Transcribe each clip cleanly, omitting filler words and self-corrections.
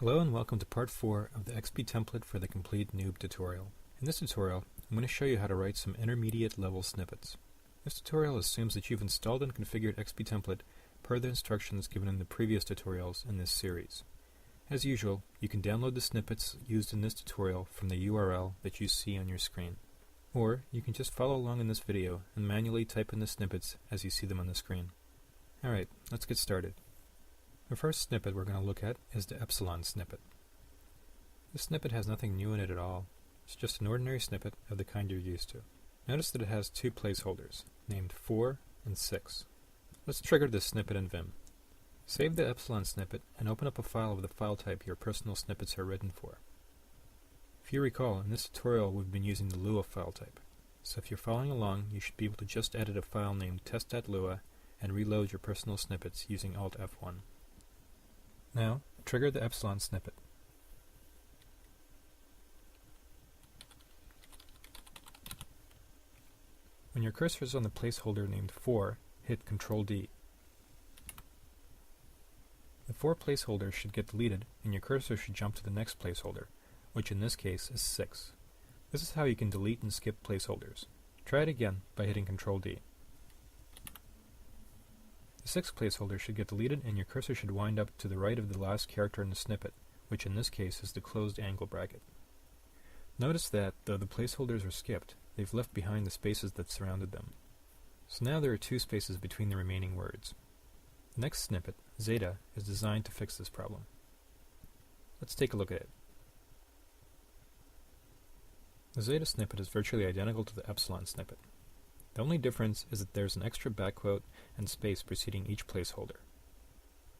Hello and welcome to part 4 of the XP template for the Compleat Newb tutorial. In this tutorial, I'm going to show you how to write some intermediate level snippets. This tutorial assumes that you've installed and configured XP template per the instructions given in the previous tutorials in this series. As usual, you can download the snippets used in this tutorial from the URL that you see on your screen. Or you can just follow along in this video and manually type in the snippets as you see them on the screen. Alright, let's get started. The first snippet we're going to look at is the epsilon snippet. This snippet has nothing new in it at all. It's just an ordinary snippet of the kind you're used to. Notice that it has two placeholders, named 4 and 6. Let's trigger this snippet in Vim. Save the epsilon snippet and open up a file of the file type your personal snippets are written for. If you recall, in this tutorial we've been using the Lua file type. So if you're following along, you should be able to just edit a file named test.lua and reload your personal snippets using Alt F1. Now, trigger the epsilon snippet. When your cursor is on the placeholder named 4, hit Ctrl D. The 4 placeholder should get deleted and your cursor should jump to the next placeholder, which in this case is 6. This is how you can delete and skip placeholders. Try it again by hitting Ctrl D. The 6th placeholder should get deleted and your cursor should wind up to the right of the last character in the snippet, which in this case is the closed angle bracket. Notice that, though the placeholders are skipped, they've left behind the spaces that surrounded them. So now there are 2 spaces between the remaining words. The next snippet, zeta, is designed to fix this problem. Let's take a look at it. The zeta snippet is virtually identical to the epsilon snippet. The only difference is that there's an extra backquote and space preceding each placeholder.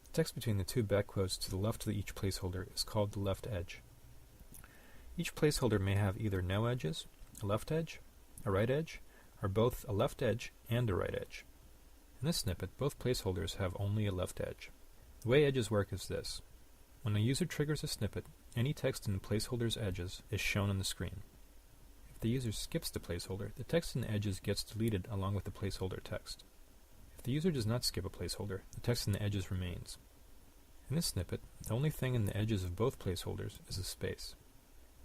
The text between the 2 backquotes to the left of each placeholder is called the left edge. Each placeholder may have either no edges, a left edge, a right edge, or both a left edge and a right edge. In this snippet, both placeholders have only a left edge. The way edges work is this. When a user triggers a snippet, any text in the placeholder's edges is shown on the screen. If the user skips the placeholder, the text in the edges gets deleted along with the placeholder text. If the user does not skip a placeholder, the text in the edges remains. In this snippet, the only thing in the edges of both placeholders is a space.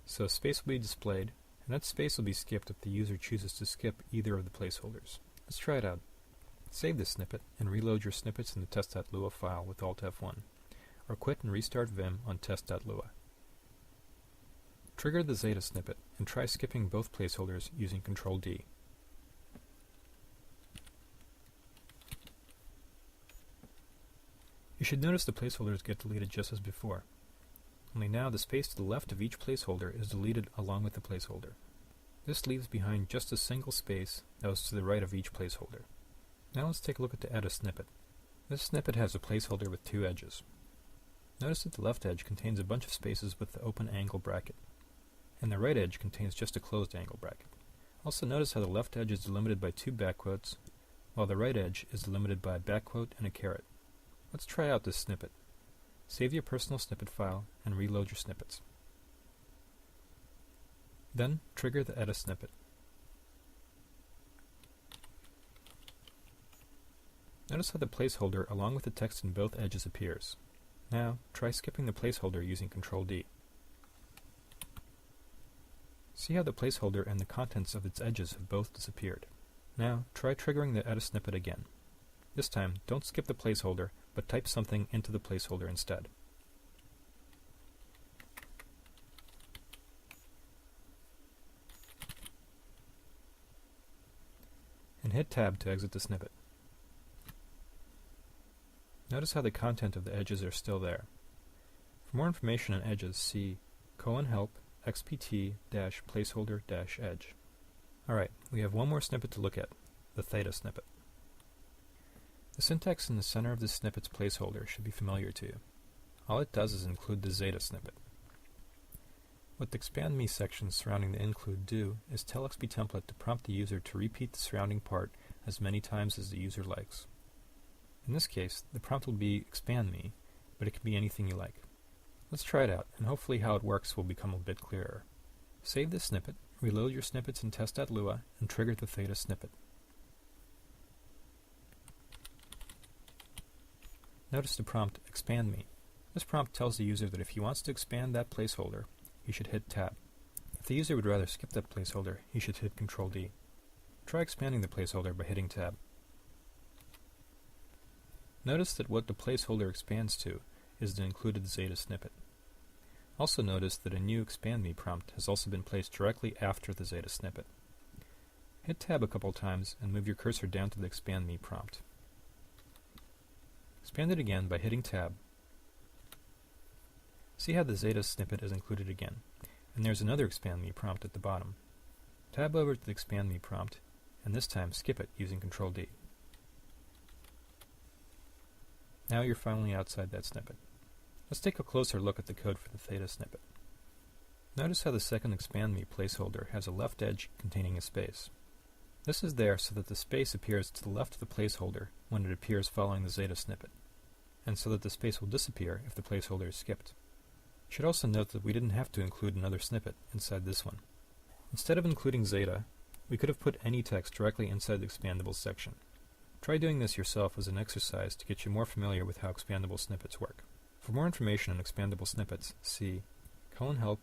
So a space will be displayed, and that space will be skipped if the user chooses to skip either of the placeholders. Let's try it out. Save this snippet and reload your snippets in the test.lua file with Alt F1, or quit and restart Vim on test.lua. Trigger the zeta snippet and try skipping both placeholders using Ctrl D. You should notice the placeholders get deleted just as before. Only now the space to the left of each placeholder is deleted along with the placeholder. This leaves behind just a single space that was to the right of each placeholder. Now let's take a look at the edit snippet. This snippet has a placeholder with 2 edges. Notice that the left edge contains a bunch of spaces with the open angle bracket, and the right edge contains just a closed angle bracket. Also notice how the left edge is delimited by 2 backquotes, while the right edge is delimited by a backquote and a caret. Let's try out this snippet. Save your personal snippet file and reload your snippets. Then trigger the edit snippet. Notice how the placeholder along with the text in both edges appears. Now try skipping the placeholder using Ctrl D. See how the placeholder and the contents of its edges have both disappeared. Now try triggering the edit snippet again. This time don't skip the placeholder, but type something into the placeholder instead. And hit Tab to exit the snippet. Notice how the content of the edges are still there. For more information on edges, see :help xpt-placeholder-edge. Alright, we have one more snippet to look at, the theta snippet. The syntax in the center of the snippet's placeholder should be familiar to you. All it does is include the zeta snippet. What the expand me sections surrounding the include do is tell xptemplate to prompt the user to repeat the surrounding part as many times as the user likes. In this case, the prompt will be expand me, but it can be anything you like. Let's try it out, and hopefully how it works will become a bit clearer. Save this snippet, reload your snippets in test.lua, and trigger the theta snippet. Notice the prompt, expand me. This prompt tells the user that if he wants to expand that placeholder, he should hit Tab. If the user would rather skip that placeholder, he should hit Ctrl D. Try expanding the placeholder by hitting Tab. Notice that what the placeholder expands to is the included Zeta snippet. Also notice that a new Expand Me prompt has also been placed directly after the Zeta snippet. Hit Tab a couple times and move your cursor down to the Expand Me prompt. Expand it again by hitting Tab. See how the Zeta snippet is included again, and there's another Expand Me prompt at the bottom. Tab over to the Expand Me prompt, and this time skip it using Ctrl D. Now you're finally outside that snippet. Let's take a closer look at the code for the Theta snippet. Notice how the second Expand Me placeholder has a left edge containing a space. This is there so that the space appears to the left of the placeholder when it appears following the Zeta snippet, and so that the space will disappear if the placeholder is skipped. You should also note that we didn't have to include another snippet inside this one. Instead of including Zeta, we could have put any text directly inside the expandable section. Try doing this yourself as an exercise to get you more familiar with how expandable snippets work. For more information on expandable snippets, see /help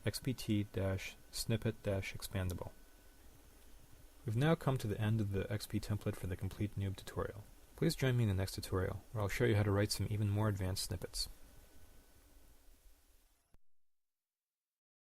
xpt-snippet-expandable. We've now come to the end of the XP template for the Compleat Newb tutorial. Please join me in the next tutorial, where I'll show you how to write some even more advanced snippets.